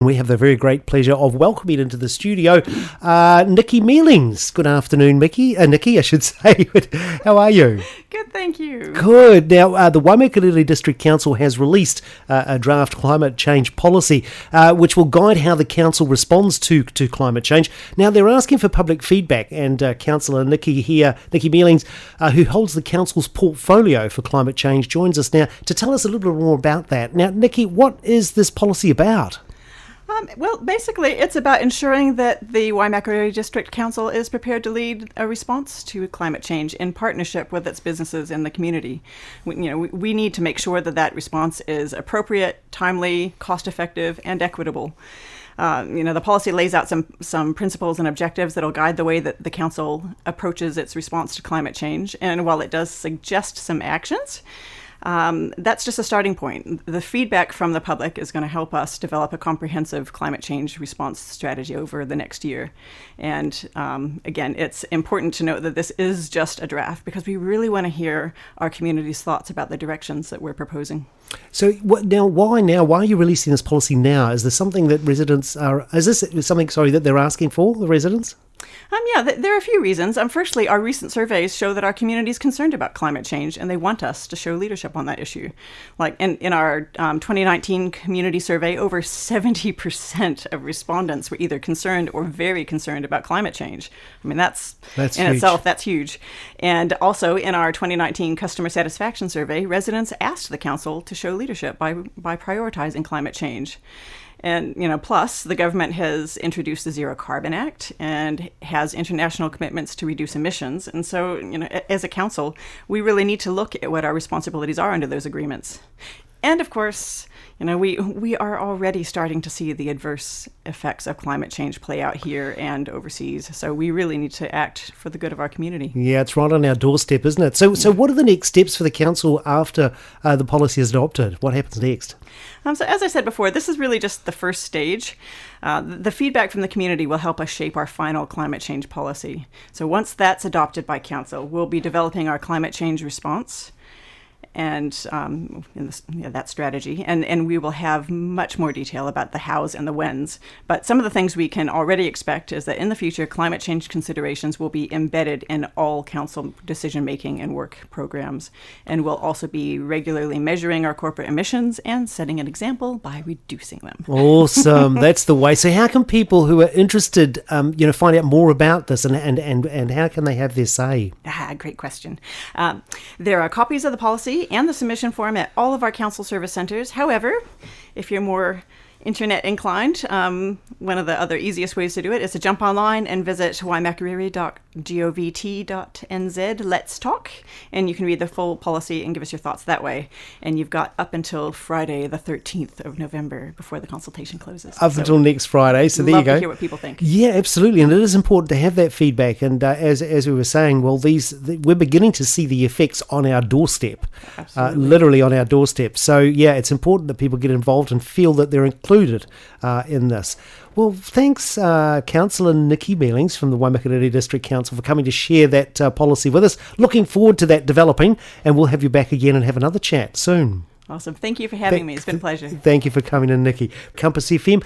We have the very great pleasure of welcoming into the studio Nicky Mealings. Good afternoon, Nicky, I should say. How are you? Good, thank you. Good. Now, the Waimakariri District Council has released a draft climate change policy, which will guide how the council responds to climate change. Now, they're asking for public feedback, and Councillor Nicky here, Nicky Mealings, who holds the council's portfolio for climate change, joins us now to tell us a little bit more about that. Now, Nicky, what is this policy about? Well, basically, it's about ensuring that the Waimakariri District Council is prepared to lead a response to climate change in partnership with its businesses and the community. We need to make sure that that response is appropriate, timely, cost-effective, and equitable. The policy lays out some principles and objectives that will guide the way that the council approaches its response to climate change. And while it does suggest some actions, that's just a starting point. The feedback from the public is going to help us develop a comprehensive climate change response strategy over the next year. And again, it's important to note that this is just a draft because we really want to hear our community's thoughts about the directions that we're proposing. So why now? Why are you releasing this policy now? Is there something that residents are? Is this something? Sorry, that they're asking for, the residents? There are a few reasons. Firstly, our recent surveys show that our community is concerned about climate change, and they want us to show leadership on that issue. Like in our 2019 community survey, over 70% of respondents were either concerned or very concerned about climate change. I mean, that's in huge. itself, that's huge. And also in our 2019 customer satisfaction survey, residents asked the council to show leadership by prioritizing climate change. And, plus the government has introduced the Zero Carbon Act and has international commitments to reduce emissions. And so, as a council, we really need to look at what our responsibilities are under those agreements. And of course, we are already starting to see the adverse effects of climate change play out here and overseas. So we really need to act for the good of our community. Yeah, it's right on our doorstep, isn't it? So what are the next steps for the council after the policy is adopted? What happens next? So as I said before, this is really just the first stage. The feedback from the community will help us shape our final climate change policy. So once that's adopted by council, we'll be developing our climate change response and that strategy. And we will have much more detail about the hows and the whens. But some of the things we can already expect is that in the future, climate change considerations will be embedded in all council decision-making and work programs. And we'll also be regularly measuring our corporate emissions and setting an example by reducing them. Awesome. That's the way. So how can people who are interested, find out more about this and how can they have their say? Great question. There are copies of the policy and the submission form at all of our council service centers. However, if you're more internet inclined, one of the other easiest ways to do it is to jump online and visit waimakariri.govt.nz Let's Talk, and you can read the full policy and give us your thoughts that way. And you've got up until Friday the 13th of November before the consultation closes. Until next Friday, so there you go. Love to hear what people think. Yeah, absolutely, and it is important to have that feedback. And as we were saying, we're beginning to see the effects on our doorstep, literally on our doorstep. So yeah, it's important that people get involved and feel that they're included in this. Well, thanks, Councillor Nicky Mealings from the Waimakariri District Council for coming to share that policy with us. Looking forward to that developing, and we'll have you back again and have another chat soon. Awesome. Thank you for having me. It's been a pleasure. Thank you for coming in, Nicky. Compass FM.